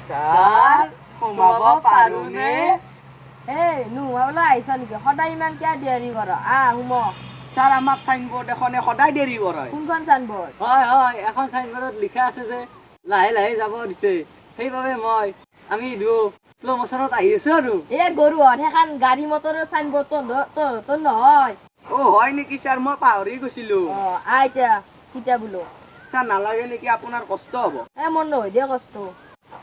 sir সোমাব পাৰোনে এই নুমাবলৈ আহিছ নেকি সদায় ইমান কিয় দেৰি কৰ হুম স্যাৰ আমাক সাইনবোৰ্ড এখনে সদায় দেৰি কৰে কোনখন চাইনবোৰ্ড হয় হয় এখন সাইনবোর্ডত লিখা আছে যে লাহে লাহে যাব দিছে সেইবাবে আমি স্লো মোশনত আহি আছো আৰু এই গৰু সেইখন গাড়ী মটৰৰ চাইনবোৰ্ড তো নহয় ও হয় নেকি স্যাৰ মই পাহৰি গৈছিলো আইতা কিতা বোলো স্যাৰ নালাগে নেকি আপোনাৰ কষ্ট হ'ব মোৰ নহয় দে কষ্ট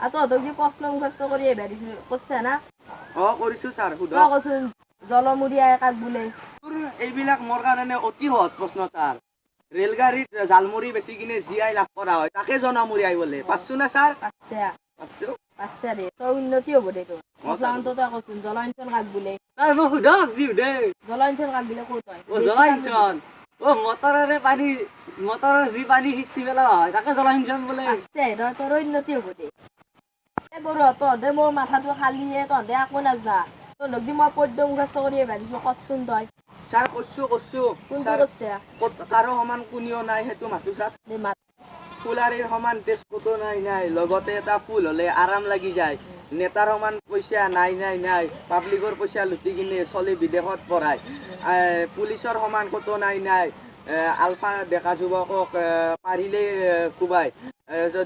আৰু তহঁতক যি প্ৰশ্ন মুখস্থ কৰি আহিবা দিছো কৈছে না কৰিছো স্যাৰ তই সুধক কচোন জলমুৰিয়া কাক বোলে এইবিলাক মোৰ কাৰণে অতি সহজ প্ৰশ্ন স্যাৰ ৰেলগাড়ীত জালমুৰি বেছি কিনে জিআই লাভ কৰা হয় তাকে জনমুৰিয়াই বোলে পাঁচছো না স্যাৰ পাঁচছা দে তই উন্নতি হ'ব দে তোৰ তই কচোন জলসিঞ্চন কাক বোলে তাৰ মই সুধক যি সুধে জলসিঞ্চন কাক বোলে ক'ত হয় জলসিঞ্চন মটৰৰ যি পানী সিঁচি পেলোৱা হয় তাকে জলসিঞ্চন বোলে তোৰ উন্নতি হ'ব দে গৰু তহঁতে মোৰ মাথাটো খালিয়ে তহঁতে একো নাজনা তহঁতক দি মই পদ্য মুখস্থ কৰি আহিবা দিছো কচোন তই স্যাৰ কৈছো কোনটো কৈছে কাৰো সমান কোনেও নাই সেইটো মাতো স্যাৰ দে মাত ফুলাৰীৰ সমান তেজ ক'তো নাই লগতে এটা ফুল হলে আৰাম লাগি যায় নেতাৰ সমান পইচা নাই পাব্লিকৰ পইচা লুটি কিনে চলি বিদেশত পঢ়ায় পুলিচৰ সমান ক'তো নাই আলফা ডেকা যুৱকক পাৰিলে কোবাই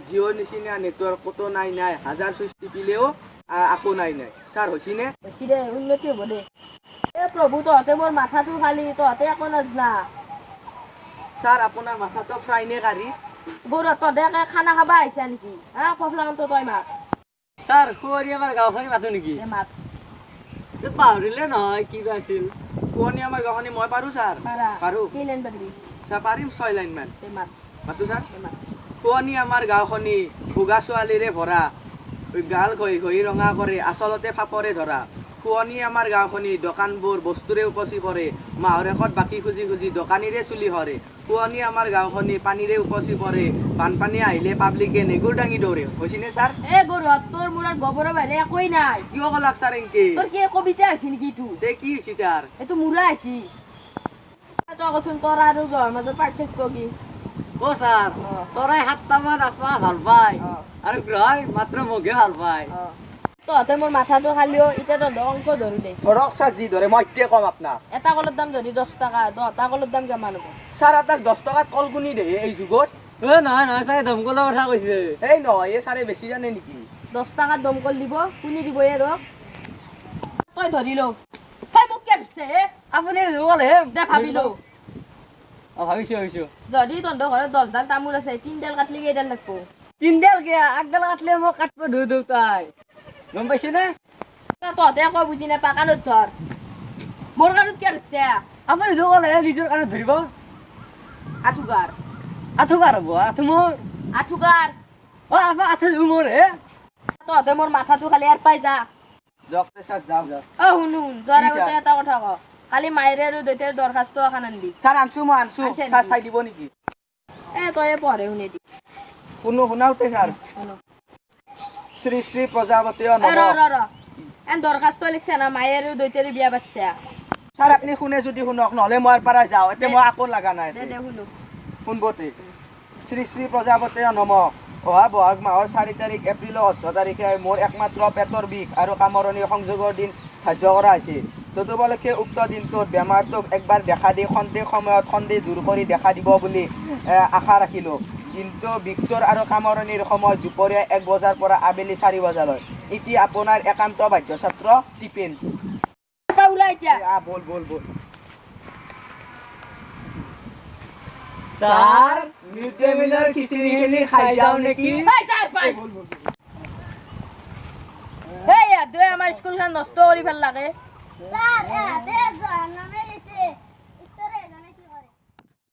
জিঅ'ৰ নিচিনা নেটৱৰ্ক ক'তো নাই হাজাৰ চুইচ টিপিলেও আকো নাই স্যাৰ হৈছিনে বেছি দে উন্নতি হ'ব দে এ প্ৰভু তহঁতে মোৰ মাথাটো খালি তহঁতে একো নাজনা স্যাৰ আপোনাৰ মাথাটো ফ্ৰাই নে কাঢ়ি গৰু তহঁতে খানা খাবা আহিছা নেকি কফলাংটো তই মাত স্যাৰ শুৱৰী আমাৰ গাঁওখনি মাতো নেকি মাত পাহৰিলে নহয় কিবা আছিল শুৱনি আমাৰ গাঁওখনি মই পাৰো স্যাৰ পাৰো কেইলাইন পাতিবি স্যাৰ পাৰিম 6 লাইন মান মাত মাতো স্যাৰ শুৱনি আমাৰ গাঁওখনি উগা ছোৱালীৰে ভৰা গাল ঘঁহি ৰঙা কৰে আচলতে ফাপৰে ধৰা শুৱনি আমাৰ গাঁওখনি দোকানবোৰ বস্তুৰে উপচি পৰে মাহৰ শেষত বাকী খুজি দোকানীৰে চুলি সৰে শুৱনি আমাৰ গাঁওখনি পানীৰে উপচি পৰে বানপানী আহিলে পাব্লিকে নেগুৰ দাঙি দৌৰে হৈছিনে স্যাৰ গৰু তোৰ মূৰত গোবৰৰ বাহিৰে একোৱেই নাই কিয় কলাক স্যাৰ এনকে তোৰ কি কবিতা হৈছে নেকি কি হৈছে তাৰ এইটো মূৰা হৈছে তই কচোন তোৰ আৰু গ্ৰহৰ মাজৰ পাৰ্থক্য কি স্যাৰ তৰাই 7টামান আপা ভাল পায় আৰু গ্ৰহই মাত্ৰ মোকহে ভাল পায় তহঁতে মোৰ মাথাটো খালিও এতিয়া তহঁতে অংক ধৰো দে ধৰক স্যাৰ যি ধৰে মই এতিয়া কম আপোনাক এটা কলৰ দাম যদি 10 টকা 10টা কলৰ দাম কিমান হ'ব স্যাৰ আপোনাক 10 টকাত কল গুনি দে এই যুগত নহয় স্যাৰ দমকলৰ কথা কৈছে এই নহয় এই স্যাৰে বেছি জানে নেকি 10 টকাত দমকল দিব কোনি দিব এই ৰ তই ধৰি ল হেই মোক কি আছে আপুনি জুগলহে দে ভাবি ল ভাবিছো যদি তহঁতৰ ঘৰত 10 ডাল তামোল আছে 3 ডাল কাটলি কেইডাল লাগব 3 ডাল কে আগডাল কাটলে মোক কাটব দেউতাই গম পাইছে নে তহঁতে একো বুজি নাপা কাণত ধৰ মোৰ কাণত কি আছে আপুনি জুগলহে নিজৰ কাণত ধৰিব আঠুগাৰ হ'ব আঠু মোৰ আঠুগাৰ আপা আঠু মোৰ হে তহঁতে মোৰ মাথাটো খালি ইয়াৰ পাই যা যাওক স্যাৰ যাওক শুন যোৱাৰ আগতে এটা কথা ক কালি মায়েৰে আৰু দেউতাৰ দৰখাস্ত এখন আনবি স্যাৰ মই আনছো স্যাৰ চাই দিব নেকি তই পঢ়ে শুনি দি শুনাওতে স্যাৰ শ্ৰী শ্ৰী প্ৰজাপতি দৰখাস্ত লিখছে না মায়ে আৰু দেউতাৰে বিয়া পাতিছে স্যাৰ আপুনি শুনে যদি শুনক নহলে মই পৰা যাওঁ এতিয়া মই আকৌ লগা নাই শুনবতে শ্ৰী শ্ৰী প্ৰজাপতি নম অহা বহাগ মাহৰ 4 তাৰিখ এপ্ৰিলৰ 18 তাৰিখে মোৰ একমাত্ৰ পেটৰ বিষ আৰু কামৰণি সংযোগৰ দিন ধাৰ্য কৰা হৈছে তদুপলক্ষে উক্ত দিনটোত বেমাৰটোক একবাৰ দেখা দি সন্দেহ সময়ত সন্দেহ দূৰ কৰি দেখা দিব বুলি আশা ৰাখিলোঁ দিনটো বিষটোৰ আৰু কামৰণিৰ সময় দুপৰীয়া 1 বজাৰ পৰা আবেলি 4 বজালৈ ইতি আপোনাৰ একান্ত বাধ্য ছাত্ৰ টিপেন বল স্যাৰ মিড ডে মিলৰ খিচিৰি খাই যাও নেকি আমাৰ স্কুলখন নষ্ট কৰি ভাল লাগে